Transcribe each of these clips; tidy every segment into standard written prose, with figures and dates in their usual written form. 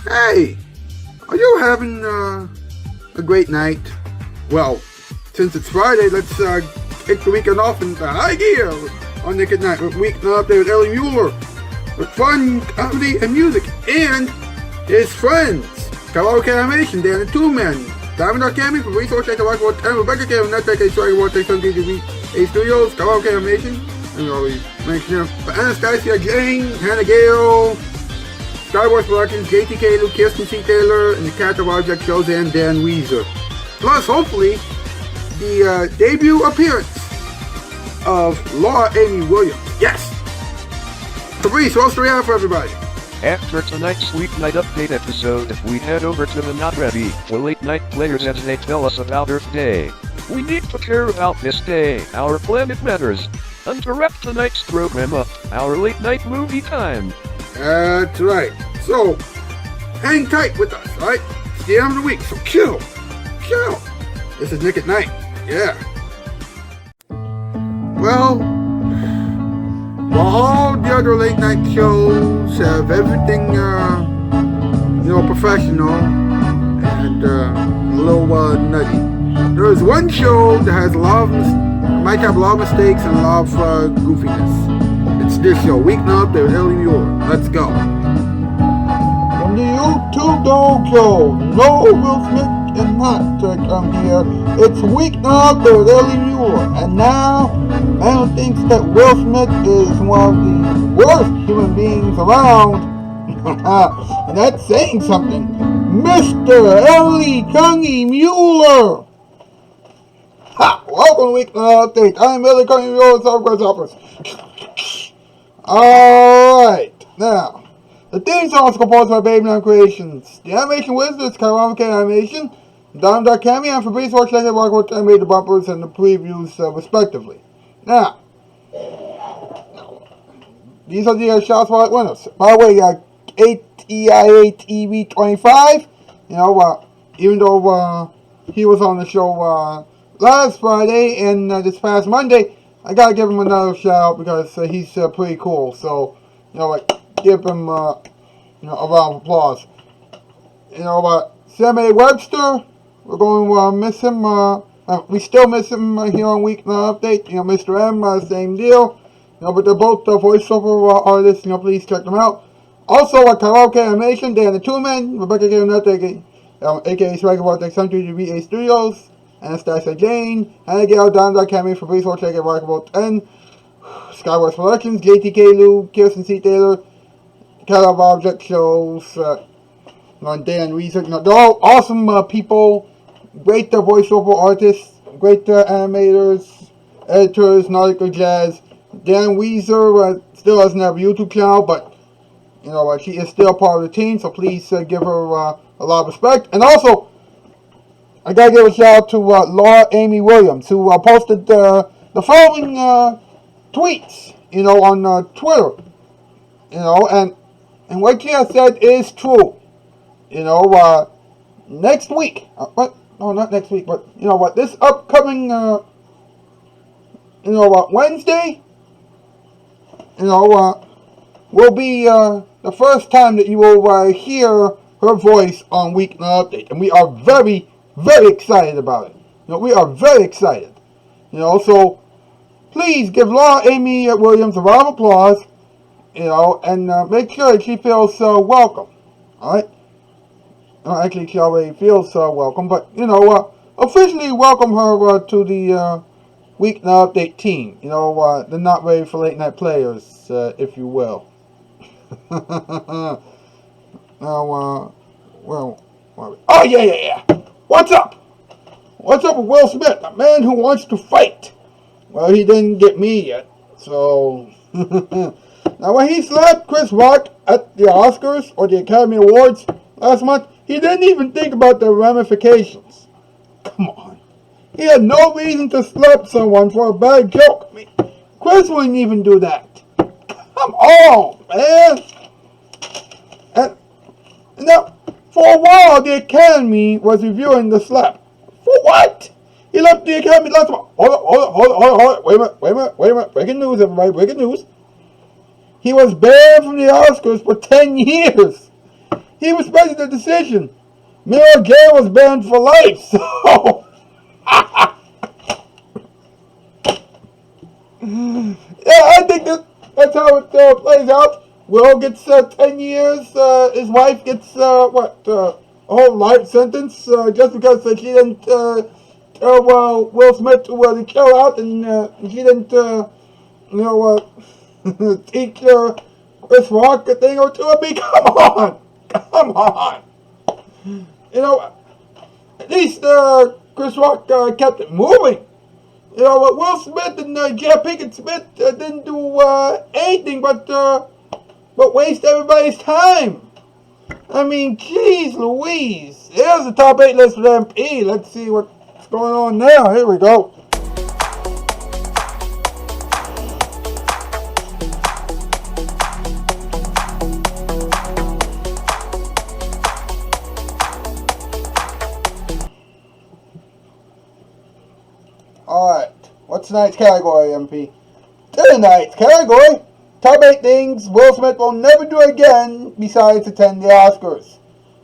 Hey, are you having a great night? Well, since it's Friday, let's kick the weekend off in high gear on Naked Night with Weeknight there with Ellie Muller with fun, comedy, and music, and his friends. Karaoke Animation, Dan the Two Men. Diamond Academy for Resource Center Rock World 10 Rebecca K on Network A Strike World Take on DTV A Studios, Karaoke Animation, and we always mention them. For Anastasia, Jane, Hannah Gale, Skyward Productions, JTK, Luke, Kirsten C. Taylor, and the Cat of Object shows, and Dan Ouizer. Plus, hopefully, the debut appearance of Laura Amy Williams. Yes! Fabrice, what's the reaction for everybody? After tonight's Weeknight update episode, we head over to the Not Ready, the late night players as they tell us about Earth Day. We need to care about this day, our planet matters. And to wrap tonight's program up, our late night movie time. That's right. So, hang tight with us, alright? It's the end of the week, so chill. This is Nick at Night. Yeah. Well, while all the other late night shows have everything, professional and a little nutty, there is one show that has might have a lot of mistakes and a lot of goofiness. It's this show, Weeknight there with Ellie Muller. Let's go. From the YouTube Dog Show, no Will Smith and not to come here. It's Weeknight there with Ellie Muller. And now, man thinks that Will Smith is one of the worst human beings around. And that's saying something. Mr. Ellie Cungy Muller. Ha! Welcome to Weeknight Update. I'm Ellie Cungy Muller, Southwest Hoppers. Alright, now, the theme song is composed by Baby Nine Creations. The animation wizard is Karaoke Animation. Diamond Academy and Fabrice Watch Like Rock and made the bumpers and the previews respectively. Now, these are the Shoutout Spotlight winners. By the way, EIA TV 25, even though he was on the show last Friday and this past Monday, I gotta give him another shout out because he's pretty cool. So, give him a round of applause. Sammy Webster, we're going to miss him. We still miss him here on Weeknight Update. Mr. M, same deal. But they're both voiceover artists. Please check them out. Also, Karaoke Animation, Dan the Two Men, Rebecca K. aka Striker Vortex, Sun 3 Studios, Anastasia Jane, Hannah Gale, Diamond Academy, Fabrice Watch Like Rock World 10, Skyward Productions, JTK, Luke, Kirsten C. Taylor, Cat of Object shows, and Dan Ouizer. They're all awesome people, great voiceover artists, great animators, editors, Nautical Jazz. Dan Ouizer still doesn't have a YouTube channel, but she is still part of the team, so please give her a lot of respect. And also, I gotta give a shout out to Laura Amy Williams, who posted the following tweets, on Twitter, and what she has said is true. Next week, no, not next week, but this upcoming, Wednesday, will be the first time that you will hear her voice on Weeknight Update, and we are very, very excited about it. We are very excited. So please give Laura Amy Williams a round of applause, and make sure that she feels welcome. Alright? Actually, she already feels welcome, but, officially welcome her to the Weeknight Update team. The Not Ready for Late Night Players, if you will. Now, oh, yeah. What's up? What's up with Will Smith, a man who wants to fight? Well, he didn't get me yet, so... Now, when he slapped Chris Rock at the Oscars, or the Academy Awards, last month, he didn't even think about the ramifications. Come on. He had no reason to slap someone for a bad joke. Chris wouldn't even do that. Come on, man. And now, for a while, the Academy was reviewing the slap. For what? He left the Academy last month. Hold on. Wait a minute. Breaking news, everybody. Breaking news. He was banned from the Oscars for 10 years. he respected the decision. Miller Gay was banned for life, so yeah, I think that's how it plays out. Will gets 10 years. His wife gets a whole life sentence just because she didn't tell Will Smith to chill out, and she didn't teach Chris Rock a thing or two. I mean, come on. At least Chris Rock kept it moving. Will Smith and Jada Pinkett Smith didn't do anything but waste everybody's time. I mean, jeez Louise. Here's the top 8 list for the MP. Let's see what's going on now. Here we go. Alright, what's tonight's category, MP? Tonight's category, top 8 things Will Smith will never do again besides attend the Oscars.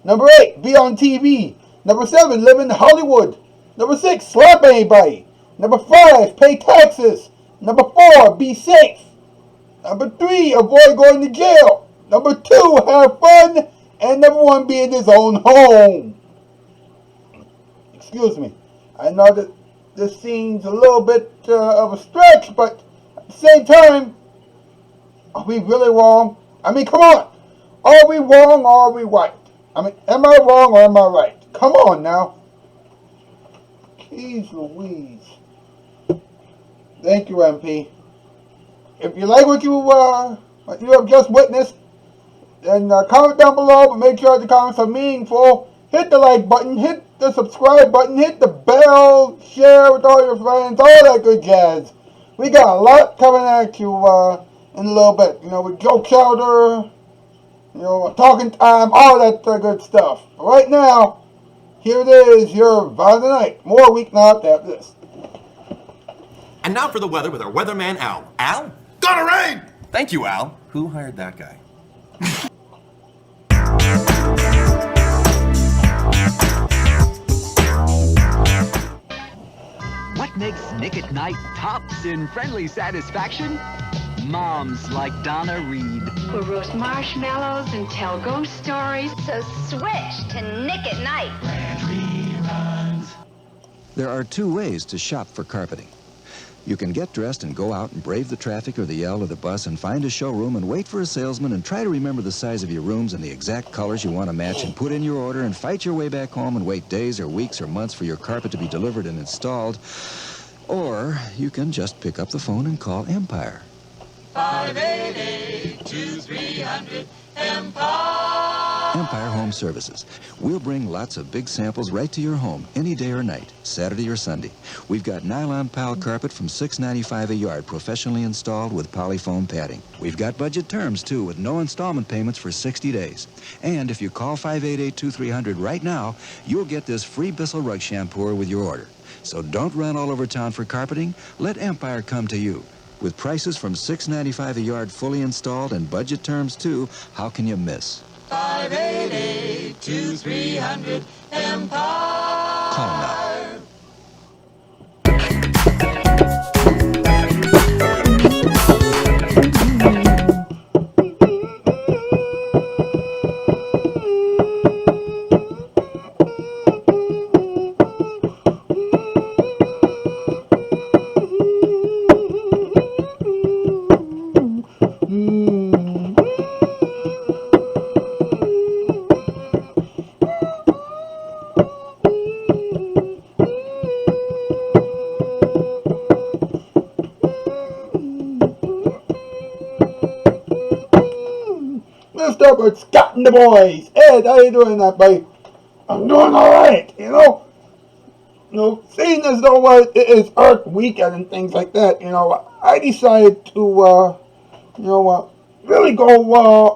Number 8, be on TV. Number 7, live in Hollywood. Number 6, slap anybody. Number 5, pay taxes. Number 4, be safe. Number 3, avoid going to jail. Number 2, have fun. And number 1, be in his own home. Excuse me. I know that this seems a little bit of a stretch, but at the same time, are we really wrong? I mean, come on. Are we wrong or are we right? I mean, am I wrong or am I right? Come on now. Jeez Louise. Thank you, MP. If you like what you have just witnessed, then comment down below, but make sure the comments are meaningful. Hit the like button, hit the subscribe button, hit the bell, share with all your friends, all that good jazz. We got a lot coming at you in a little bit. With Joke Chowder, Talking Time, all that good stuff. But right now, here it is, your Vibe of the Night. More Weeknight after this. And now for the weather with our weatherman, Al. Al? Gonna rain! Thank you, Al. Who hired that guy? What makes Nick at Night tops in friendly satisfaction? Moms like Donna Reed. Who roast marshmallows and tell ghost stories. So swish to Nick at Night. There are 2 ways to shop for carpeting. You can get dressed and go out and brave the traffic or the L or the bus and find a showroom and wait for a salesman and try to remember the size of your rooms and the exact colors you want to match and put in your order and fight your way back home and wait days or weeks or months for your carpet to be delivered and installed. Or you can just pick up the phone and call Empire. 588-2300 Empire. Empire Home Services. We'll bring lots of big samples right to your home any day or night, Saturday or Sunday. We've got nylon pal carpet from $6.95 a yard, professionally installed with polyfoam padding. We've got budget terms, too, with no installment payments for 60 days. And if you call 588-2300 right now, you'll get this free Bissell rug shampooer with your order. So don't run all over town for carpeting. Let Empire come to you. With prices from $6.95 a yard fully installed and budget terms, too, how can you miss? 588-2300 Empire. Call now. Mr. Scott and the boys. Ed, how you doing that, buddy? I'm doing alright, seeing as though it is Earth Weekend and things like that, I decided to, really go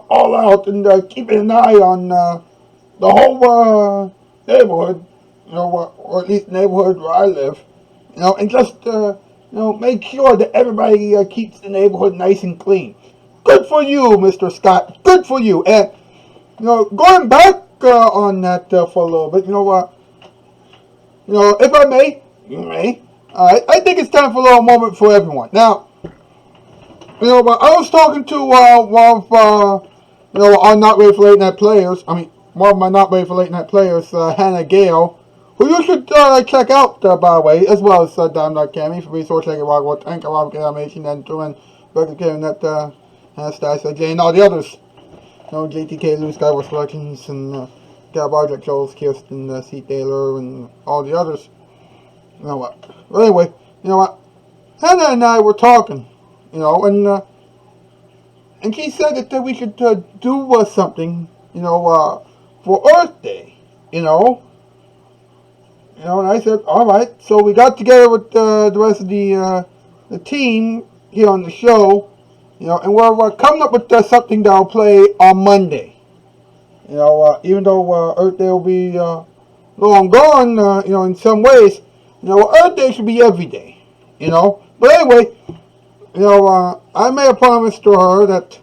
all out and keep an eye on the whole neighborhood, or at least neighborhood where I live, and just, make sure that everybody keeps the neighborhood nice and clean. Good for you, Mr. Scott. Good for you. And going back on that for a little bit, if I may, you may. Alright, I think it's time for a little moment for everyone. Now, but I was talking to one of our Not Ready for Late Night players. One of my Not Ready for Late Night players, Hannah Gale, who you should check out, by the way, as well as Dime Cammy for resource like Rock, Anchor, Rock Animation, and doing Record Kevin, that Hannah Stice, Jay, and all the others. JTK, Lou Skyward Selections, and Gab Project Jones, Kirsten, C. Taylor, and all the others. But anyway, Hannah and I were talking, and she said that we should do something, for Earth Day, and I said, all right. So we got together with the rest of the team here on the show, and we're coming up with something that I'll play on Monday. Even though Earth Day will be long gone, in some ways, Earth Day should be every day, But anyway, I made a promise to her that,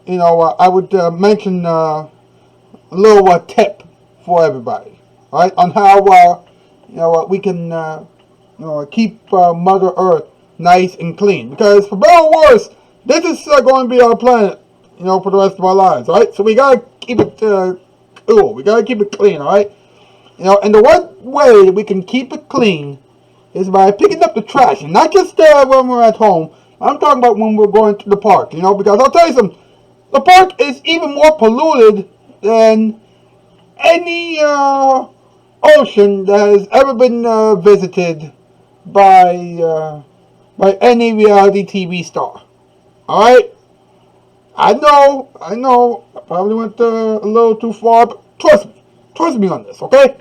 I would mention a little tip for everybody, right, on how, we can, keep Mother Earth nice and clean. Because for better or worse, this is going to be our planet, for the rest of our lives, right? So we gotta keep it cool. We gotta keep it clean, all right? And the one way that we can keep it clean is by picking up the trash, and not just when we're at home. I'm talking about when we're going to the park, because I'll tell you something. The park is even more polluted than any ocean that has ever been visited by any reality TV star. All right. I know. I probably went a little too far, but trust me on this, okay?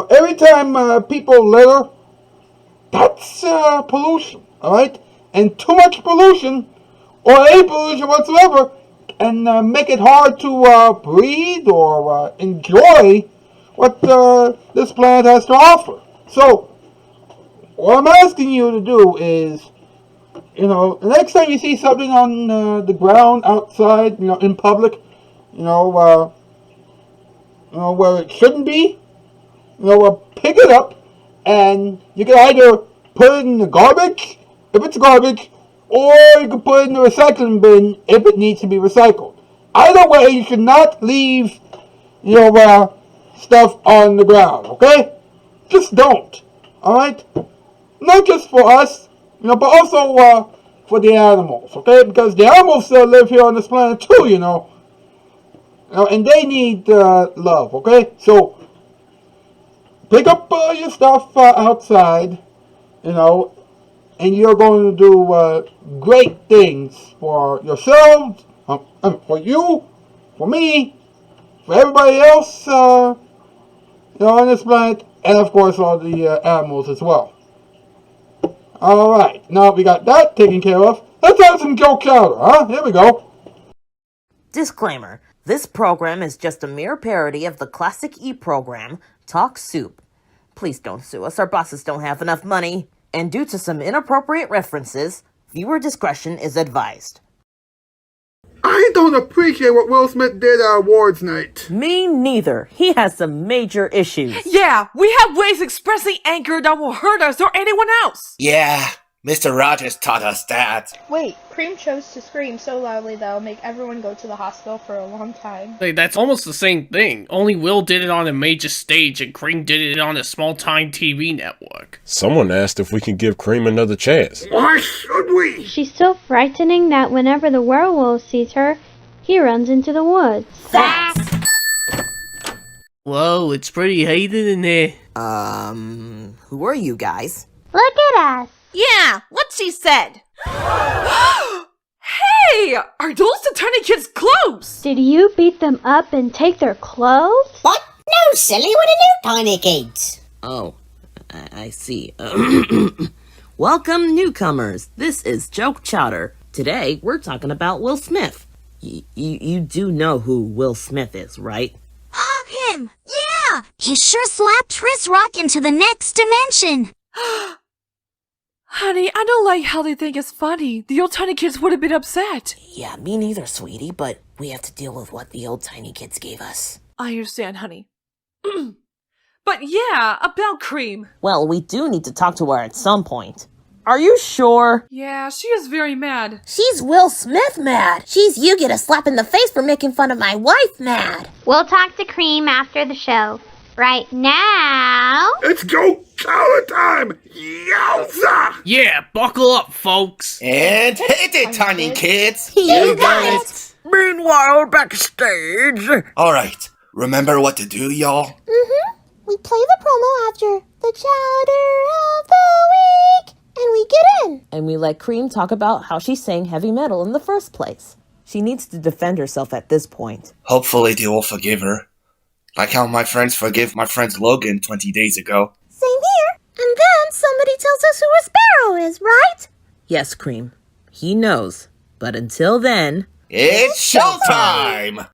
Every time people litter, that's pollution, all right? And too much pollution, or any pollution whatsoever, can make it hard to breathe or enjoy what this planet has to offer. So, what I'm asking you to do is, the next time you see something on the ground outside, in public, where it shouldn't be, pick it up, and you can either put it in the garbage, if it's garbage, or you can put it in the recycling bin if it needs to be recycled. Either way, you should not leave, stuff on the ground, okay? Just don't, alright? Not just for us, but also for the animals, okay? Because the animals live here on this planet too, and they need love, okay? So, pick up your stuff outside, and you're going to do great things for yourselves, for you, for me, for everybody else, on this planet, and of course all the animals as well. Alright, now we got that taken care of. Let's have some joke chowder, huh? Here we go. Disclaimer. This program is just a mere parody of the classic E! program, Talk Soup. Please don't sue us, our bosses don't have enough money. And due to some inappropriate references, viewer discretion is advised. I don't appreciate what Will Smith did at awards night. Me neither. He has some major issues. Yeah, we have ways expressing anger that will hurt us or anyone else. Yeah, Mr. Rogers taught us that. Wait, Cream chose to scream so loudly that'll make everyone go to the hospital for a long time. Hey, that's almost the same thing. Only Will did it on a major stage and Cream did it on a small-time TV network. Someone asked if we can give Cream another chance. Why should we? She's so frightening that whenever the werewolf sees her, he runs into the woods. Facts! Whoa, it's pretty hated in there. Who are you guys? Look at us! Yeah, what she said. Hey, are those the tiny kids' clothes? Did you beat them up and take their clothes? What? No, silly, what are new tiny kids? Oh, I see. Welcome, newcomers. This is Joke Chowder. Today, we're talking about Will Smith. You do know who Will Smith is, right? Oh, him! Yeah! He sure slapped Chris Rock into the next dimension. Honey, I don't like how they think it's funny. The old tiny kids would have been upset. Yeah, me neither, sweetie, but we have to deal with what the old tiny kids gave us. I understand, honey. But yeah, about Cream. Well, we do need to talk to her at some point. Are you sure? Yeah, she is very mad. She's Will Smith mad. She's you get a slap in the face for making fun of my wife mad. We'll talk to Cream after the show. Right now... It's Joke Chowder time! Yowza! Yeah, buckle up, folks. And hit it, tiny kids. You got it. Meanwhile, backstage... Alright, remember what to do, y'all? Mm-hmm. We play the promo after the Chowder of the Week, and we get in. And we let Cream talk about how she sang heavy metal in the first place. She needs to defend herself at this point. Hopefully they will forgive her. Like how my friends forgive my friend Logan 20 days ago. Same here. And then somebody tells us who a sparrow is, right? Yes, Cream. He knows. But until then... It's showtime!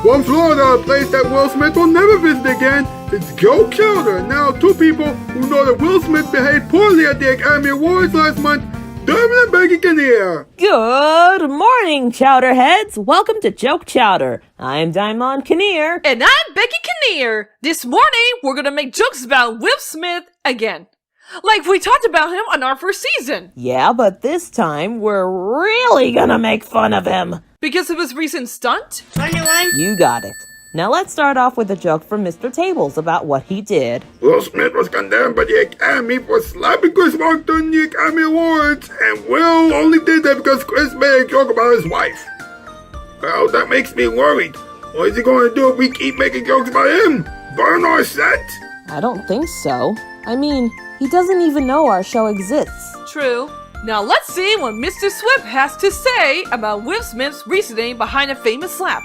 One Florida, a place that Will Smith will never visit again. It's Joe Chowder. Now, two people who know that Will Smith behaved poorly at the Academy Awards last month, Dermot and Becky Kinnear. Good morning, Chowderheads. Welcome to Joke Chowder. I'm Diamond Kinnear. And I'm Becky Kinnear. This morning, we're gonna make jokes about Will Smith again. Like we talked about him on our first season. Yeah, but this time, we're really gonna make fun of him. Because of his recent stunt? 21. You got it. Now let's start off with a joke from Mr. Tables about what he did. Will Smith was condemned by the Academy for slapping Chris Rock during the Academy Awards, and Will only did that because Chris made a joke about his wife. Well, that makes me worried. What is he going to do if we keep making jokes about him? Burn our set? I don't think so. I mean, he doesn't even know our show exists. True. Now let's see what Mr. Swift has to say about Will Smith's reasoning behind a famous slap.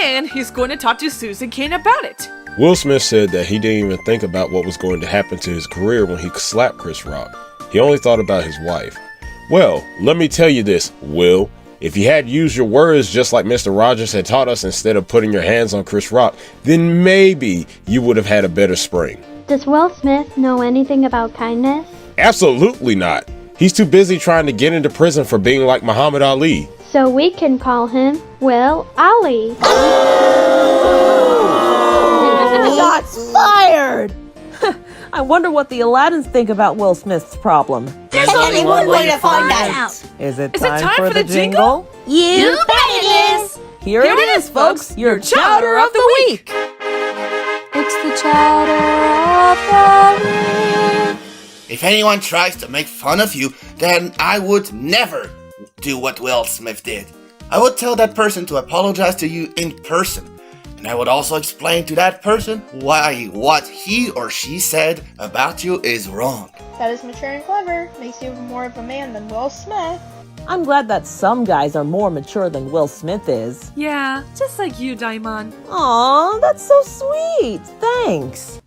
And he's going to talk to Susan Kane about it. Will Smith said that he didn't even think about what was going to happen to his career when he slapped Chris Rock. He only thought about his wife. Well, let me tell you this, Will. If you had used your words just like Mr. Rogers had taught us instead of putting your hands on Chris Rock, then maybe you would have had a better spring. Does Will Smith know anything about kindness? Absolutely not. He's too busy trying to get into prison for being like Muhammad Ali. So we can call him Will Ali. Shots fired! I wonder what the Aladdins think about Will Smith's problem. There's only one way to find out. Is it Is it time time for for the the jingle? You bet it is. Here it is, folks. Your Chowder of the Week. It's the Chowder of the Week. If anyone tries to make fun of you, then I would never do what Will Smith did. I would tell that person to apologize to you in person. And I would also explain to that person why what he or she said about you is wrong. That is mature and clever. Makes you more of a man than Will Smith. I'm glad that some guys are more mature than Will Smith is. Yeah, just like you, Daimon. Aw, that's so sweet. Thanks.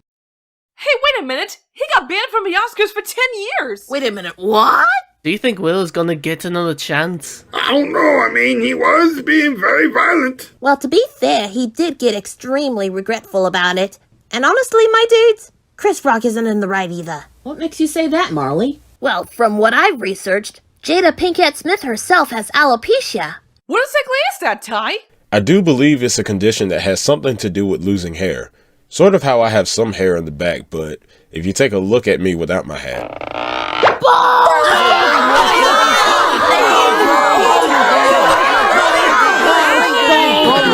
Hey, wait a minute. He got banned from the Oscars for 10 years. Wait a minute, what? Do you think Will is gonna get another chance? I don't know. I mean, he was being very violent. Well, to be fair, he did get extremely regretful about it. And honestly, my dudes, Chris Rock isn't in the right either. What makes you say that, Marley? Well, from what I've researched, Jada Pinkett Smith herself has alopecia. What exactly is that, Ty? I do believe it's a condition that has something to do with losing hair. Sort of how I have some hair in the back, but if you take a look at me without my hat.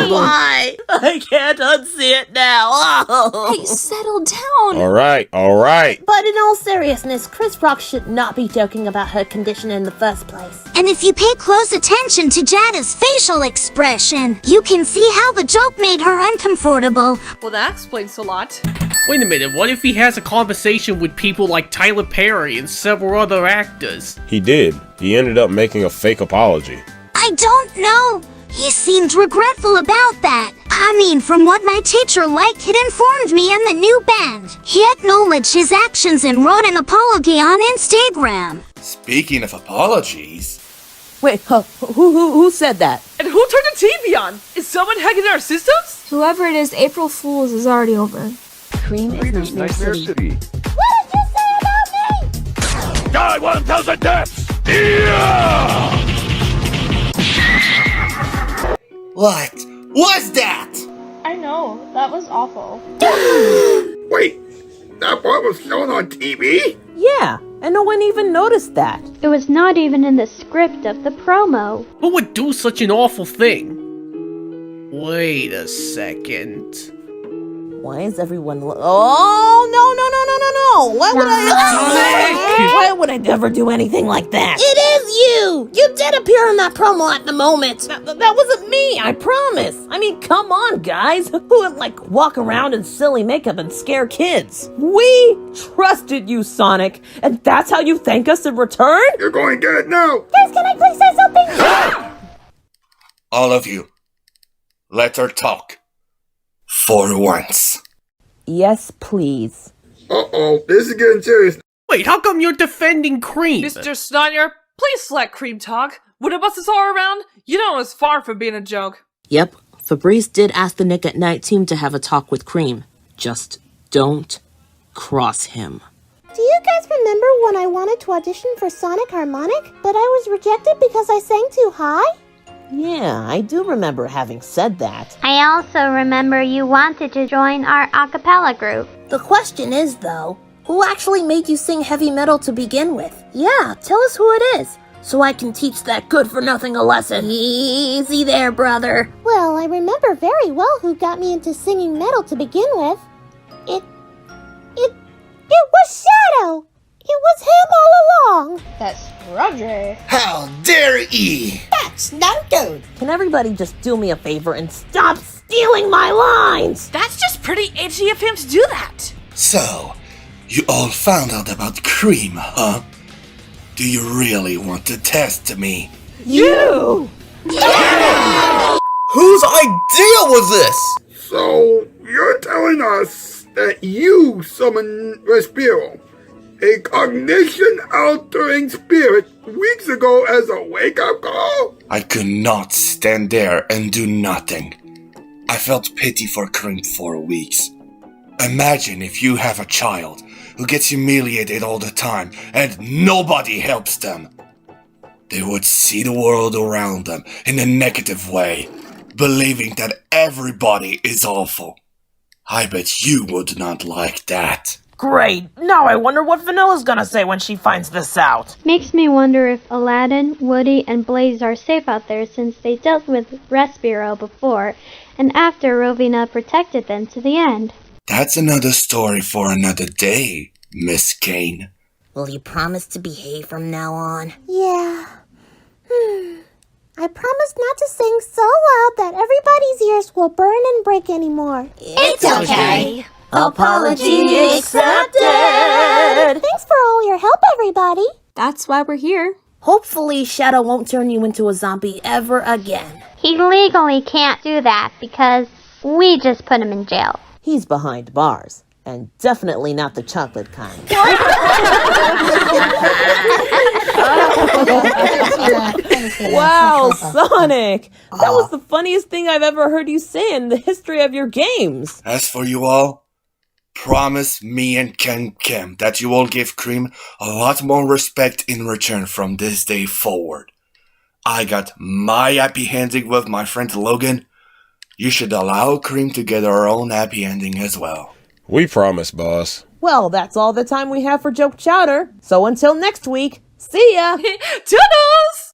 Why? I can't unsee it now. Oh. Hey, settle down. All right. But in all seriousness, Chris Rock should not be joking about her condition in the first place. And if you pay close attention to Jada's facial expression, you can see how the joke made her uncomfortable. Well, that explains a lot. Wait a minute, what if he has a conversation with people like Tyler Perry and several other actors? He did. He ended up making a fake apology. I don't know. He seemed regretful about that. I mean, from what my teacher had informed me in the new band, he acknowledged his actions and wrote an apology on Instagram. Speaking of apologies... Wait, who said that? And who turned the TV on? Is someone hacking our systems? Whoever it is, April Fool's is already over. Cream is Nightmare City. What did you say about me? Die 1,000 deaths! Yeah! What was that? I know, that was awful. Wait, that part was shown on TV? Yeah, and no one even noticed that. It was not even in the script of the promo. Who would do such an awful thing? Wait a second. Why is everyone Oh, no. Why would I ever do anything like that? It is you! You did appear in that promo at the moment. That wasn't me, I promise. I mean, come on, guys. Who would, walk around in silly makeup and scare kids? We trusted you, Sonic, and that's how you thank us in return? You're going to get it now. Guys, can I please say something? All of you, let her talk. For once. Yes, please. Uh-oh, this is getting serious. Wait, how come you're defending Cream? Mr. Snyder, please let Cream talk. When the buses are around, you know it's far from being a joke. Yep, Fabrice did ask the Nick at Night team to have a talk with Cream. Just don't cross him. Do you guys remember when I wanted to audition for Sonic Harmonic, but I was rejected because I sang too high? Yeah, I do remember having said that. I also remember you wanted to join our a cappella group. The question is, though, who actually made you sing heavy metal to begin with? Yeah, tell us who it is, so I can teach that good-for-nothing a lesson. Easy there, brother. Well, I remember very well who got me into singing metal to begin with. It was Shadow! It was him all along! That's Roger. How dare ye! That's no good. Can everybody just do me a favor and stop stealing my lines? That's just pretty itchy of him to do that. So, you all found out about Cream, huh? Do you really want to test me? You! Yeah! Whose idea was this? So, you're telling us that you summoned Respiro, a cognition-altering spirit, weeks ago as a wake-up call? I could not stand there and do nothing. I felt pity for Cream for weeks. Imagine if you have a child who gets humiliated all the time and nobody helps them. They would see the world around them in a negative way, believing that everybody is awful. I bet you would not like that. Great! Now I wonder what Vanilla's gonna say when she finds this out. Makes me wonder if Aladdin, Woody, and Blaze are safe out there since they dealt with Respiro before, and after Rovina protected them to the end. That's another story for another day, Miss Kane. Will you promise to behave from now on? Yeah. I promise not to sing so loud that everybody's ears will burn and break anymore. It's okay. Apology accepted. Thanks for all your help, everybody. That's why we're here. Hopefully Shadow won't turn you into a zombie ever again. He legally can't do that because we just put him in jail. He's behind bars, and definitely not the chocolate kind. Wow, Sonic! That was the funniest thing I've ever heard you say in the history of your games. As for you all, promise me and Kim that you will give Cream a lot more respect in return from this day forward. I got my happy ending with my friend Logan. You should allow Cream to get her own happy ending as well. We promise, boss. Well, that's all the time we have for Joke Chowder. So until next week, see ya! Toodles!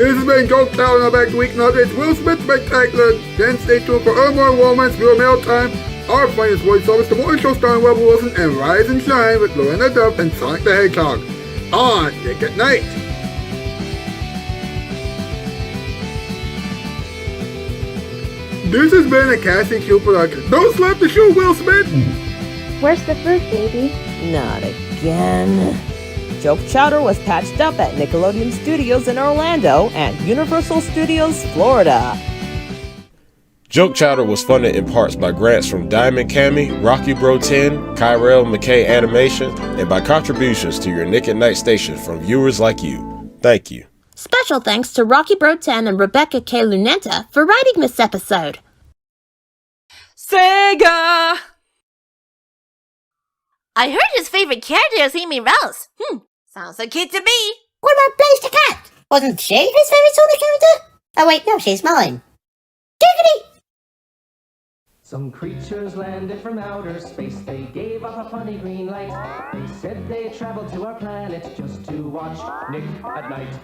This has been Joke Town. Now back to Weeknight Updates. Will Smith Spectacular. Then stay tuned for More Romance, Real Mail Time, our finest voiceovers, The Voice Show starring Rebel Wilson, and Rise and Shine with Lorena Duff and Sonic the Hedgehog on Nick at Night. This has been a Cassie Q production. Don't slap the shoe, Will Smith! Where's the fruit, baby? Not again. Joke Chowder was patched up at Nickelodeon Studios in Orlando and Universal Studios, Florida. Joke Chowder was funded in parts by grants from Diamond Cami, Rocky Bro 10, Kyrell McKay Animation, and by contributions to your Nick at Night station from viewers like you. Thank you. Special thanks to Rocky Bro 10 and Rebecca K. Lunenta for writing this episode. Sega! I heard his favorite character is Amy Rose. Sounds like kid to me. What about Blaze the Cat? Wasn't she his favorite Sonic character? Oh wait, no, she's mine. Giggity! Some creatures landed from outer space. They gave off a funny green light. They said they traveled to our planet just to watch Nick at Night.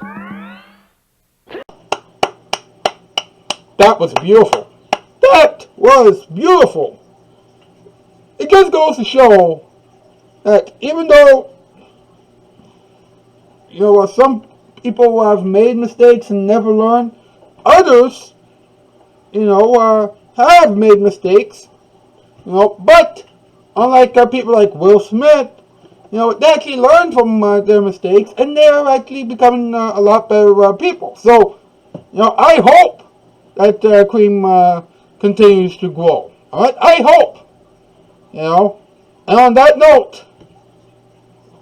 That was beautiful. That was beautiful. It just goes to show that even though, some people have made mistakes and never learn, others, have made mistakes, but unlike people like Will Smith, they actually learn from their mistakes and they're actually becoming a lot better people. So, I hope that Cream continues to grow. Alright, I hope. And on that note,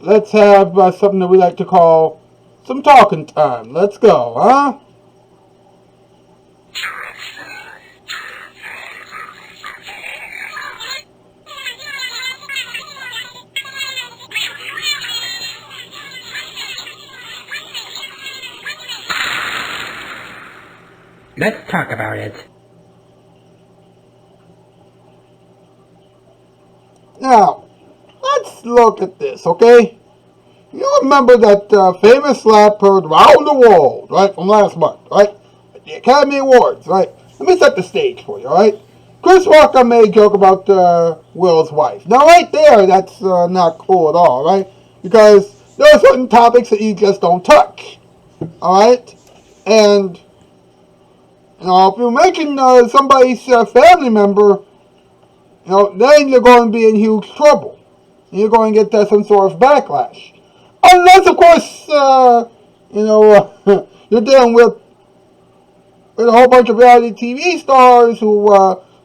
let's have something that we like to call some talking time. Let's go, huh? Let's talk about it. Now, let's look at this, okay? You remember that famous slap heard round the world, right, from last month, right? At the Academy Awards, right? Let me set the stage for you, alright? Chris Rock made a joke about Will's wife. Now, right there, that's not cool at all, right? Because there are certain topics that you just don't touch, alright? And if you mention somebody's family member, then you're going to be in huge trouble. You're going to get some sort of backlash. Unless, of course, you're dealing with a whole bunch of reality TV stars who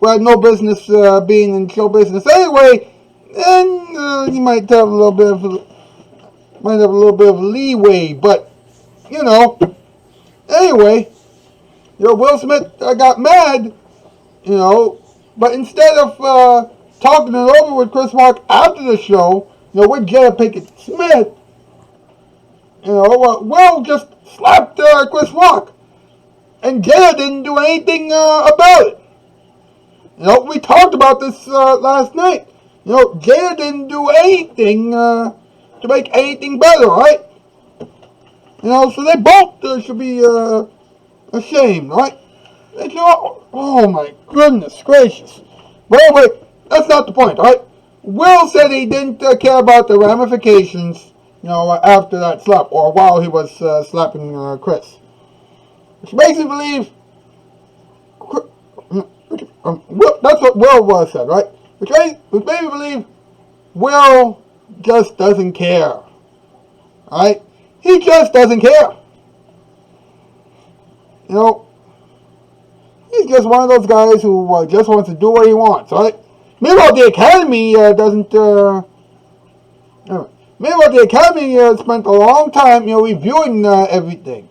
had no business being in show business anyway, then you might have a little bit of leeway. But anyway. Will Smith got mad, but instead of talking it over with Chris Rock after the show, with Jada Pinkett Smith, Will just slapped Chris Rock, and Jada didn't do anything about it. We talked about this last night. Jada didn't do anything to make anything better, right? So they both should be ashamed, right? Oh my goodness gracious. But anyway, that's not the point, right? Will said he didn't care about the ramifications, after that slap, or while he was slapping Chris. Which makes me believe, that's what Will said, right? Which made me believe Will just doesn't care, right? He just doesn't care. He's just one of those guys who just wants to do what he wants, right? Meanwhile, the Academy spent a long time, reviewing everything.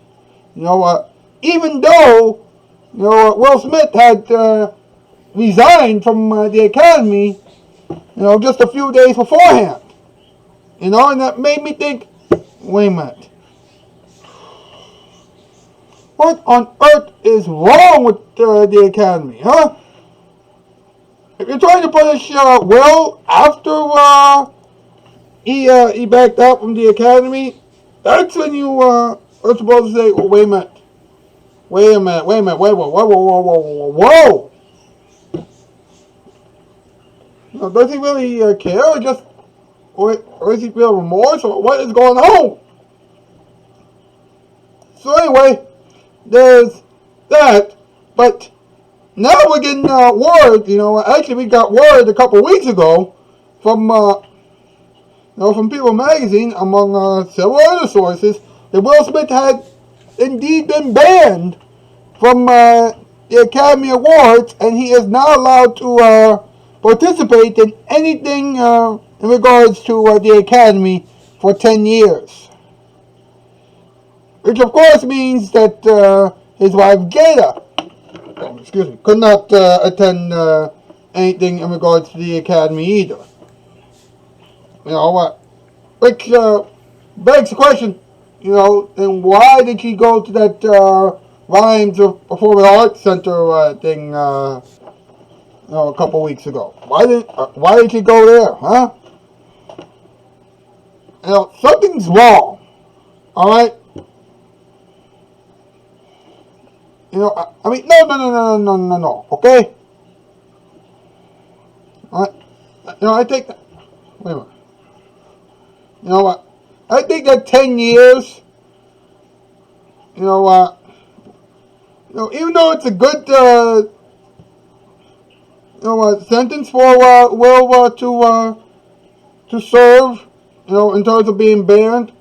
Even though, Will Smith had resigned from the Academy, just a few days beforehand. And that made me think, wait a minute. What on earth is wrong with the Academy, huh? If you're trying to punish Will after he backed out from the Academy, that's when you are supposed to say, well, wait a minute. Wait a minute, whoa, whoa. Now, does he really care, or is he feel remorse, or what is going on? So anyway, there's that, but now we're getting word, actually we got word a couple weeks ago from, from People Magazine, among several other sources, that Will Smith had indeed been banned from the Academy Awards, and he is not allowed to participate in anything in regards to the Academy for 10 years. Which of course means that his wife Jada, could not attend anything in regards to the Academy either. Which begs the question, then why did she go to that Rhymes of Performing Arts Center thing a couple weeks ago? Why did she go there, huh? Something's wrong, alright? I mean, no, okay? Alright, I think that, wait a minute. You know what? I think that 10 years, even though it's a good, sentence for Will to serve, in terms of being banned,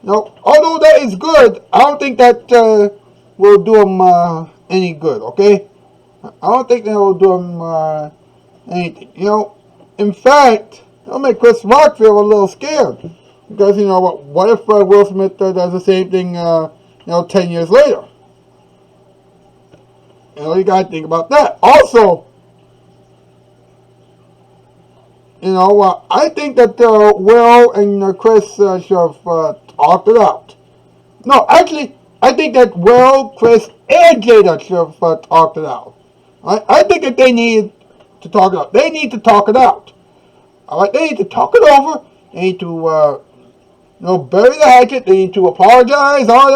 although that is good, I don't think that will do him any good, okay? I don't think that will do him anything. In fact, it'll make Chris Rock feel a little scared. Because, what if Will Smith does the same thing, 10 years later? You gotta think about that. Also, I think that Will and Chris should have talked it out. No, actually, I think that Will, Chris, and Jada should have talked it out. I think that they need to talk it out. They need to talk it out. Alright, they need to talk it over. They need to, bury the hatchet. They need to apologize, all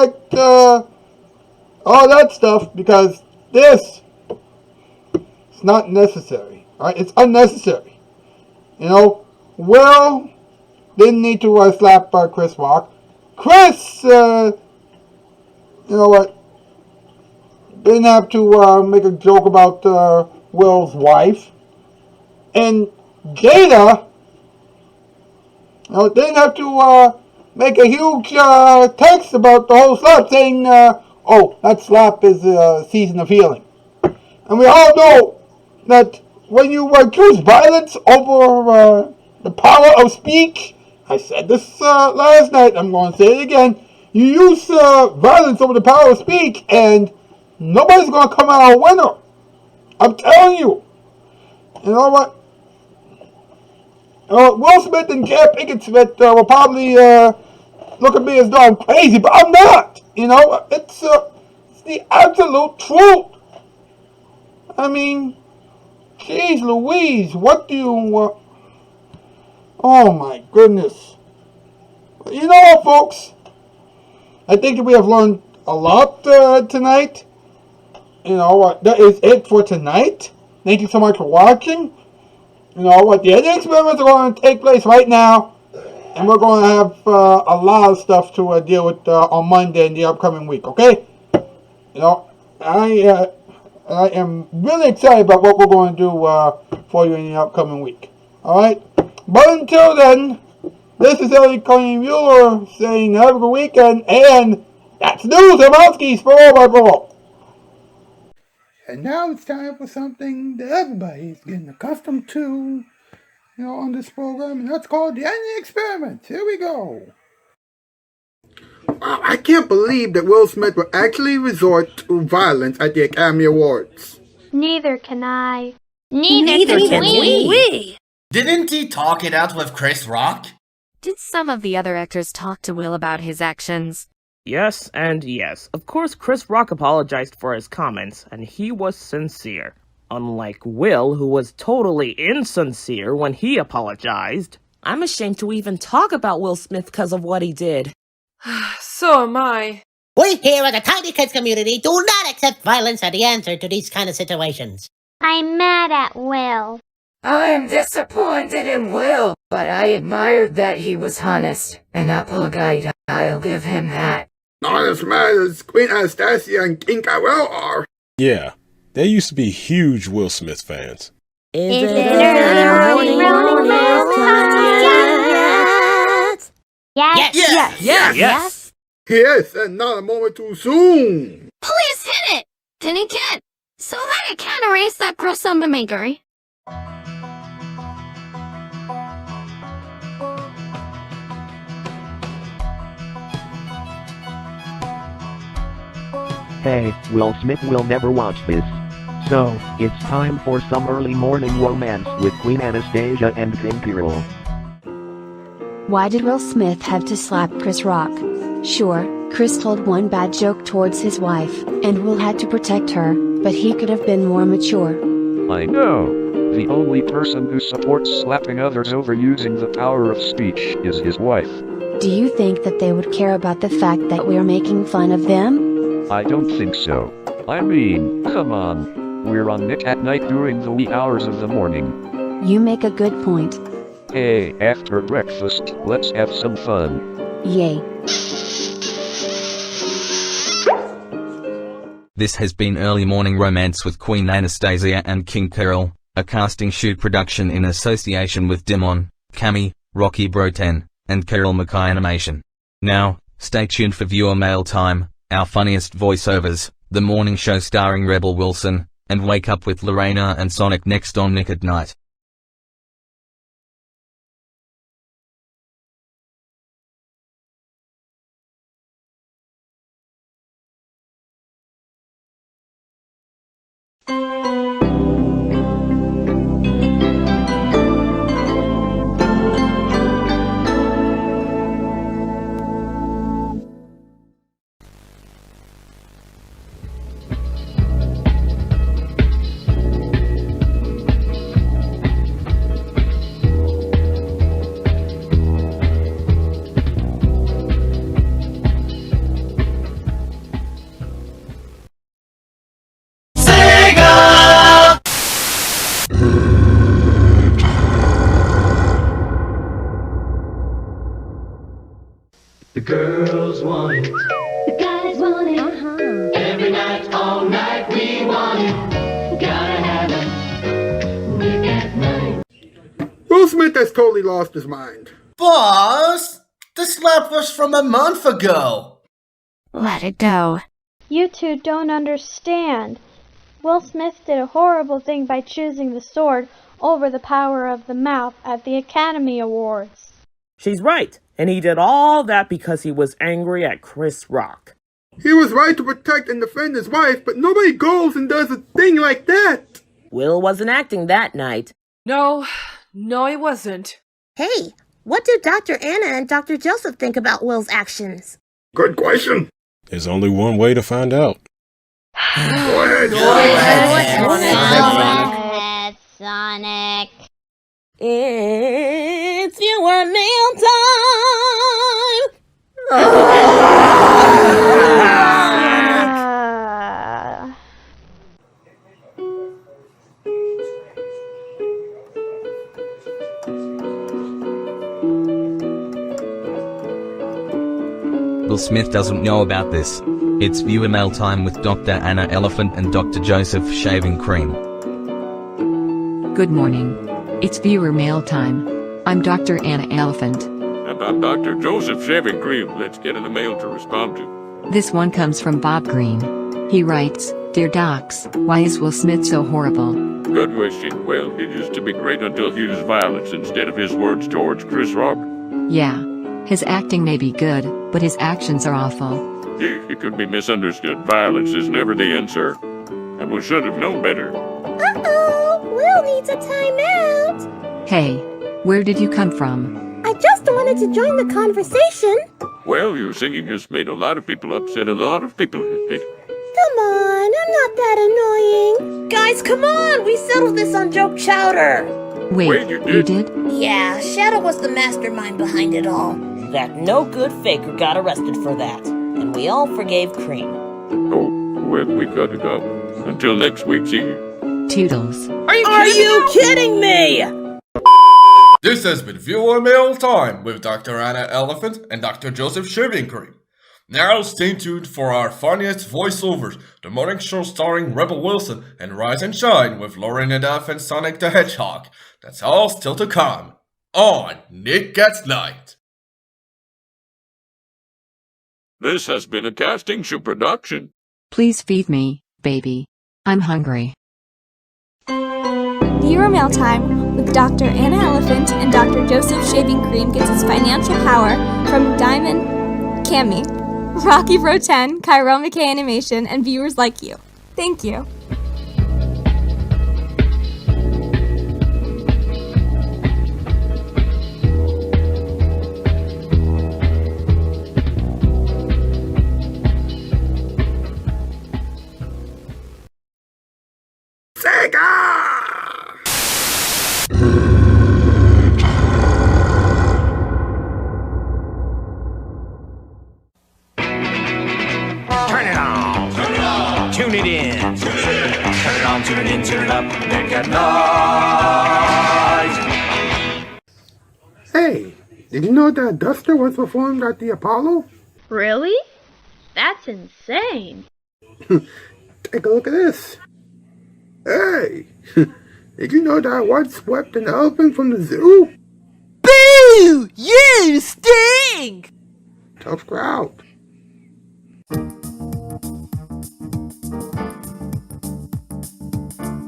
that stuff, because this is not necessary. Alright, it's unnecessary. Will didn't need to slap Chris Rock. Chris, didn't have to make a joke about Will's wife. And Jada, didn't have to make a huge text about the whole slap, saying, that slap is a season of healing. And we all know that when you choose violence over the power of speech, I said this last night, I'm going to say it again, you use violence over the power of speech, and nobody's going to come out a winner. I'm telling you. You know what? Will Smith and Jada Pinkett Smith will probably look at me as though I'm crazy, but I'm not. It's the absolute truth. I mean, jeez Louise, what do you... oh my goodness. You know what, folks? I think that we have learned a lot tonight. That is it for tonight. Thank you so much for watching. The editing experiments are going to take place right now. And we're going to have a lot of stuff to deal with on Monday and the upcoming week, okay? I am really excited about what we're going to do for you in the upcoming week. Alright? But until then, this is Ellie Muller saying have a good weekend, and that's news, Hermowski's for all my ball. And now it's time for something that everybody's getting accustomed to, on this program, and that's called the Ending Experiment. Here we go. I can't believe that Will Smith will actually resort to violence at the Academy Awards. Neither can I. Neither can we. Didn't he talk it out with Chris Rock? Did some of the other actors talk to Will about his actions? Yes and yes. Of course, Chris Rock apologized for his comments, and he was sincere. Unlike Will, who was totally insincere when he apologized. I'm ashamed to even talk about Will Smith because of what he did. So am I. We here at the Tiny Kids community do not accept violence as the answer to these kind of situations. I'm mad at Will. I am disappointed in Will, but I admired that he was honest and not polite. I'll give him that. Not as mad as Queen Anastasia and King Kyle are. Yeah, they used to be huge Will Smith fans. Is it early morning Yes. Yes, and not a moment too soon. Please hit it! Didn't he get? So that I can't erase that Prosumba makery. Hey, Will Smith will never watch this. So, it's time for some early morning romance with Queen Anastasia and King Kirill. Why did Will Smith have to slap Chris Rock? Sure, Chris told one bad joke towards his wife, and Will had to protect her, but he could have been more mature. I know. The only person who supports slapping others overusing the power of speech is his wife. Do you think that they would care about the fact that we're making fun of them? I don't think so. I mean, come on. We're on Nick at Night during the wee hours of the morning. You make a good point. Hey, after breakfast, let's have some fun. Yay. This has been Early Morning Romance with Queen Anastasia and King Kirill, a casting shoot production in association with Dimon, Cami, Rocky Bro10, and Kirill Mackay Animation. Now, stay tuned for viewer mail time, our funniest voiceovers, the morning show starring Rebel Wilson, and Wake Up with Lorena and Sonic next on Nick at Night. The girls want it. The guys want it. Every night, all night, we want it. Gotta have it. Nick at Night. Will Smith has totally lost his mind. Boss, the slap was from a month ago. Let it go. You two don't understand. Will Smith did a horrible thing by choosing the sword over the power of the mouth at the Academy Awards. She's right, and he did all that because he was angry at Chris Rock. He was right to protect and defend his wife, but nobody goes and does a thing like that. Will wasn't acting that night. No, he wasn't. Hey, what do Dr. Anna and Dr. Joseph think about Will's actions? Good question. There's only one way to find out. Go ahead. Sonic. It's viewer mail time! Will Smith doesn't know about this. It's viewer mail time with Dr. Anna Elephant and Dr. Joseph Shaving Cream. Good morning. It's viewer mail time. I'm Dr. Anna Elephant. And I'm Dr. Joseph Shaving Cream. Let's get in the mail to respond to. This one comes from Bob Green. He writes, Dear Docs, why is Will Smith so horrible? Good question. Well, he used to be great until he used violence instead of his words towards Chris Rock. Yeah. His acting may be good, but his actions are awful. It could be misunderstood. Violence is never the answer. And we should have known better. Uh-oh, Will needs a timeout. Hey, where did you come from? I just wanted to join the conversation. Well, your singing has made a lot of people upset. A lot of people have been. Come on, I'm not that annoying. Guys, come on! We settled this on Joke Chowder! Wait, you did? Yeah, Shadow was the mastermind behind it all. That no-good faker got arrested for that. And and we all forgave Cream. Oh, well, we gotta go. Until next week, see you. Toodles. Are you kidding me? This has been Viewer Mail Time with Dr. Anna Elephant and Dr. Joseph Shaving Cream. Now stay tuned for our funniest voiceovers, the morning show starring Rebel Wilson and Rise and Shine with Lauren and Duff and Sonic the Hedgehog. That's all still to come on Nick Gets Night. This has been a Casting Show production. Please feed me, baby. I'm hungry. Viewer Mail Time with Dr. Anna Elephant and Dr. Joseph Shaving Cream gets its financial power from Diamond, Cammy, Rocky Bro 10, Kyrell McKay Animation, and viewers like you. Thank you. Turn it on. Turn it on. Tune it in. Tune it in. Turn it on, tune it in, tune it up. Nick at Night. Hey, did you know that Duster was performed at the Apollo? Really? That's insane. Take a look at this. Hey, did you know that I once swept an elephant from the zoo? Boo! You stink! Tough crowd.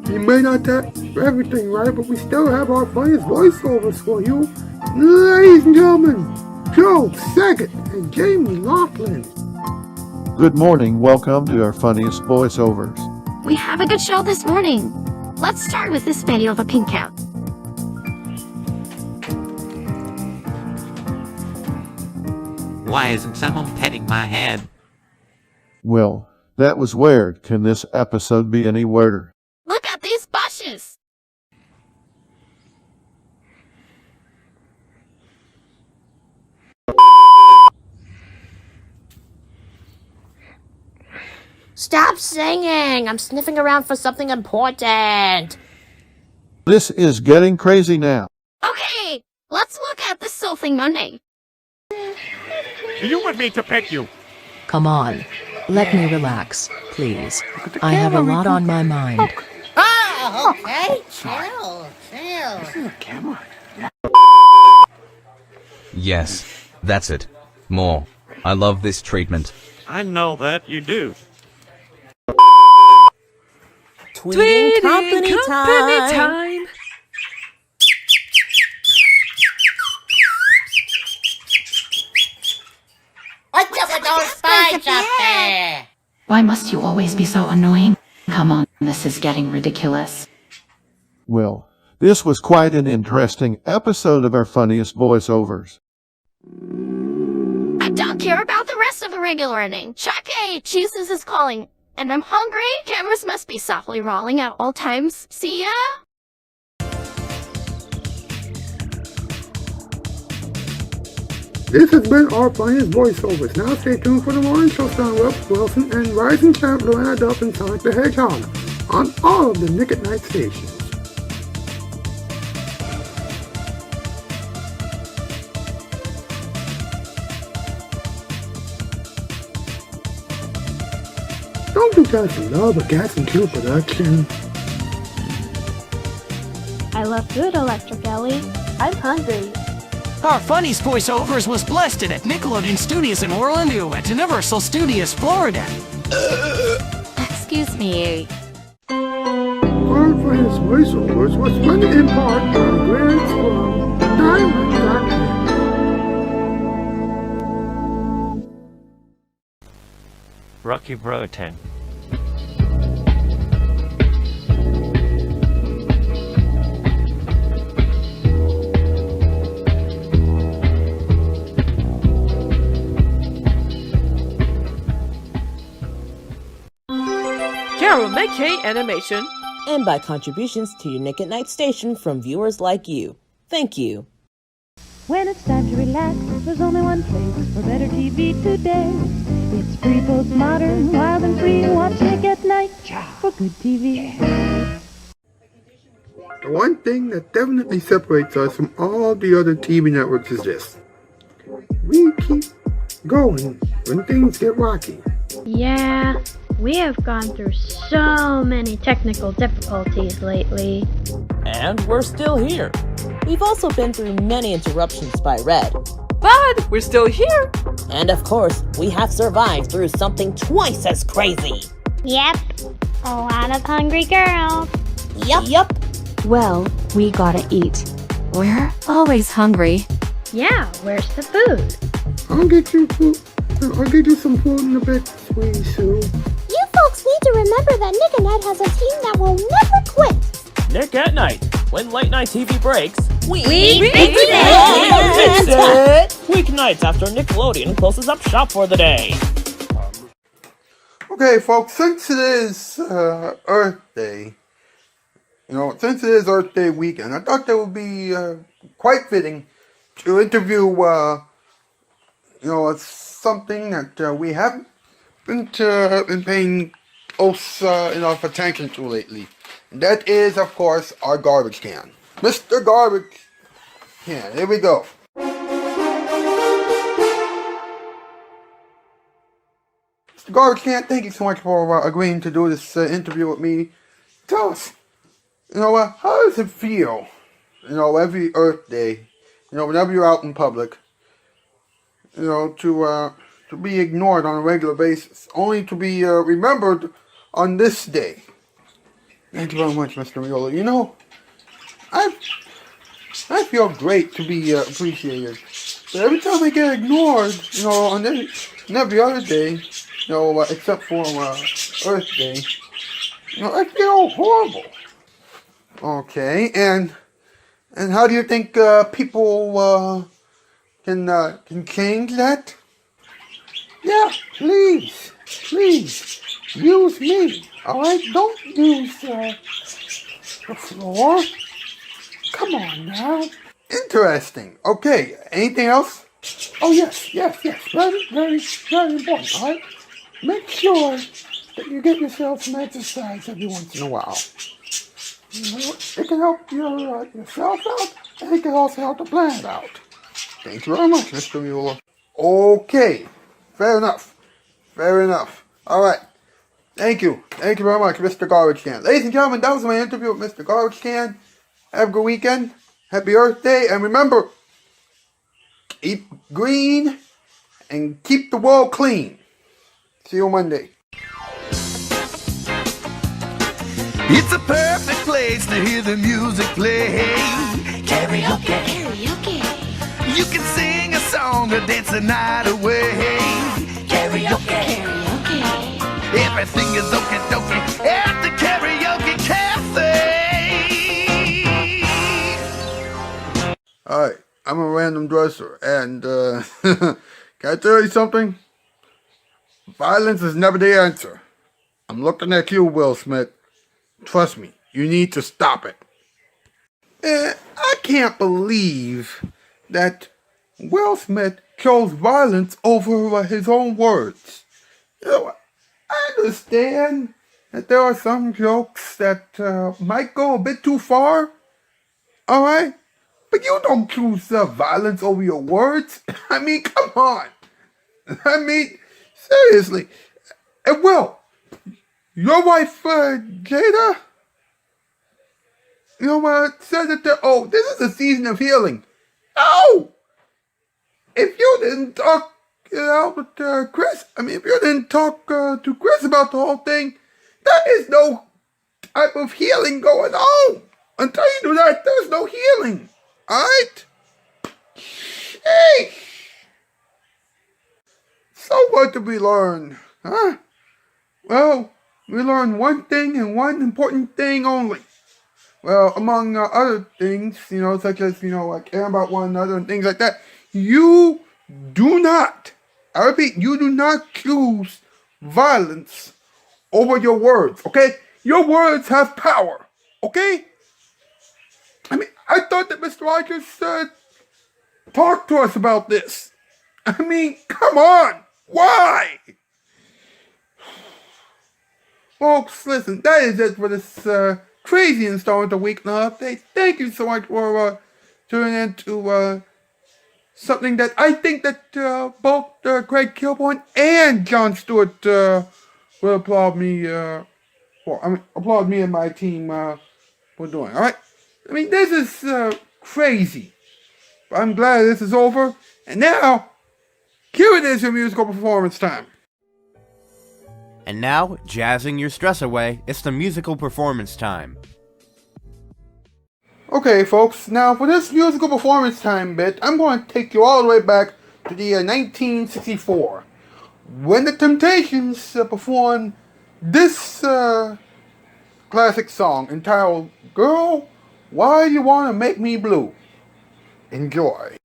You may not have everything right, but we still have our funniest voiceovers for you. Ladies and gentlemen, Joe Saget and Jamie Laughlin. Good morning, welcome to our funniest voiceovers. We have a good show this morning. Let's start with this video of a pink cat. Why isn't someone petting my head? Well, that was weird. Can this episode be any weirder? Look at these bushes! Stop singing! I'm sniffing around for something important. This is getting crazy now. Okay, let's look at the Soulthing Monday. Do you want me to pet you? Come on. Let me relax, please. I have a lot on my mind. Oh, okay. Chill. Yes, that's it. More. I love this treatment. I know that you do. Tweeting company time. What's up with those spikes up there? Why must you always be so annoying? Come on, this is getting ridiculous. Well, this was quite an interesting episode of our funniest voiceovers. I don't care about the rest of the regular ending. Shake! Jesus is calling. And I'm hungry. Cameras must be softly rolling at all times. See ya! This has been our funniest voiceovers. Now stay tuned for the morning show starring Rebel Wilson and Rising Champ Luana Duff and Sonic the Hedgehog on all of the Nick at Night stations. Don't you guys love a Gas and Q production? I love good, Electric Ellie. I'm hungry. Our funniest voiceovers was blasted at Nickelodeon Studios in Orlando at Universal Studios, Florida. Excuse me. Our funniest voiceovers was funded in part by grants from Diamond.com. Rocky Bro 10. Kyrell McKay Animation. And by contributions to your Nick at Night station from viewers like you. Thank you. When it's time to relax, there's only one place for better TV today. It's free, both modern, wild and free. Watch Nick at Night for good TV. The one thing that definitely separates us from all the other TV networks is this. We keep going when things get rocky. Yeah, we have gone through so many technical difficulties lately. And we're still here. We've also been through many interruptions by Red. But we're still here. And of course, we have survived through something twice as crazy. Yep, a lot of hungry girls. Yup. Well, we gotta eat. We're always hungry. Yeah, where's the food? I'll get you food. I'll get you some food in a bit, sweetie Sue. You folks need to remember that Nick and Night has a team that will never quit. Nick at Night. When late night TV breaks, We fix it! Weeknights after Nickelodeon closes up shop for the day. Okay, folks, since it is Earth Day, since it is Earth Day weekend, I thought that would be quite fitting to interview, something that we haven't been paying close enough attention to lately. And that is, of course, our garbage can. Mr. Garbage Can, here we go. Mr. Garbage Can, thank you so much for agreeing to do this interview with me. Tell us, how does it feel, every Earth Day, whenever you're out in public, to be ignored on a regular basis, only to be remembered on this day? Thank you very much, Mr. Muller. I feel great to be appreciated. But every time I get ignored, on every other day, except for Earth Day, I feel horrible. Okay, and how do you think people can change that? Yeah, please, use me. Alright, don't use the floor. Come on now. Interesting. Okay, anything else? Oh yes. Very, very, very important, alright? Make sure that you get yourself some exercise every once in a while. It can help yourself out, and it can also help the planet out. Thank you very much, Mr. Mueller. Okay, fair enough. Alright. Thank you very much, Mr. Garbage Can. Ladies and gentlemen, that was my interview with Mr. Garbage Can. Have a good weekend. Happy Earth Day. And remember, eat green and keep the world clean. See you Monday. It's a perfect place to hear the music play. Karaoke. You can sing a song or dance the night away. Karaoke. Everything is okie dokie at the Karaoke Cafe. Alright, I'm a random dresser, and can I tell you something? Violence is never the answer. I'm looking at you, Will Smith. Trust me, you need to stop it. I can't believe that Will Smith chose violence over his own words. I understand that there are some jokes that might go a bit too far, alright? But you don't choose violence over your words. I mean, come on. Seriously. And Will, your wife, Jada, said that, this is a season of healing. No! If you didn't talk with Chris, if you didn't talk to Chris about the whole thing, there is no type of healing going on. Until you do that, there's no healing. Alright? Hey! So what did we learn? Huh? Well, we learned one thing and one important thing only. Well, among other things, such as, caring about one another and things like that, you do not, I repeat, you do not choose violence over your words, okay? Your words have power, okay? I thought that Mr. Rogers talked to us about this. Come on, why? Folks, listen, that is it for this crazy installment of Weeknight Update. Thank you so much for tuning in to something that I think that both Craig Kilborn and Jon Stewart will applaud me for. I mean, applaud me and my team for doing. All right. I mean, this is crazy. But I'm glad this is over. And now, here it is, your musical performance time. And now, jazzing your stress away, it's the musical performance time. Okay, folks, now for this musical performance time bit, I'm going to take you all the way back to the 1964, when the Temptations performed this classic song entitled, Girl, Why You Wanna Make Me Blue? Enjoy.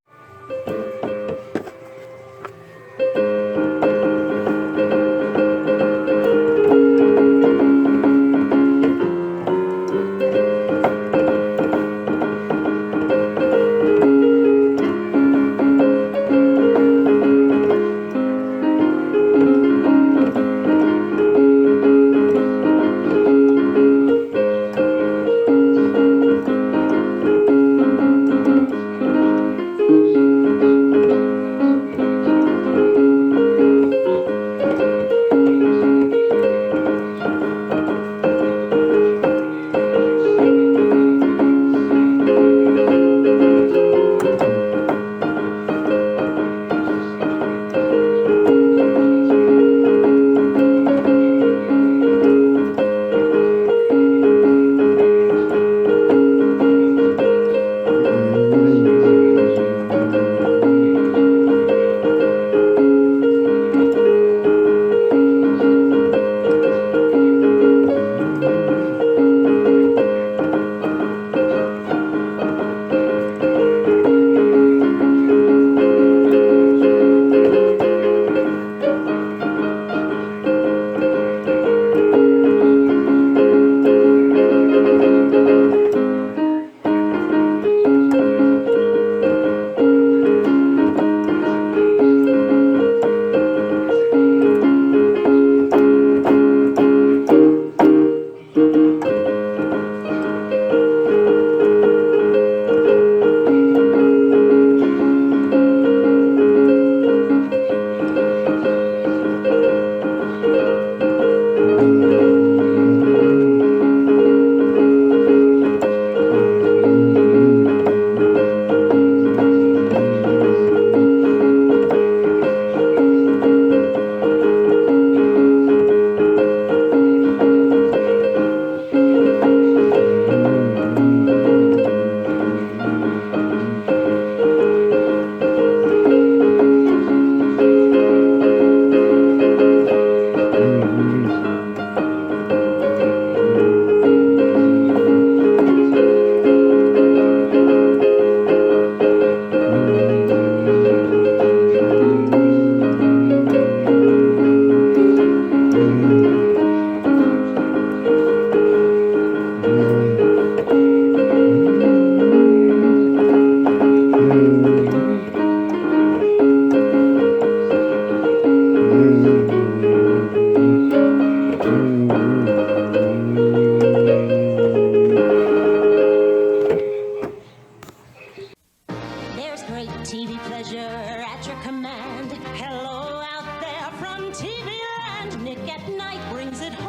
TV Land, Nick at Night brings it home.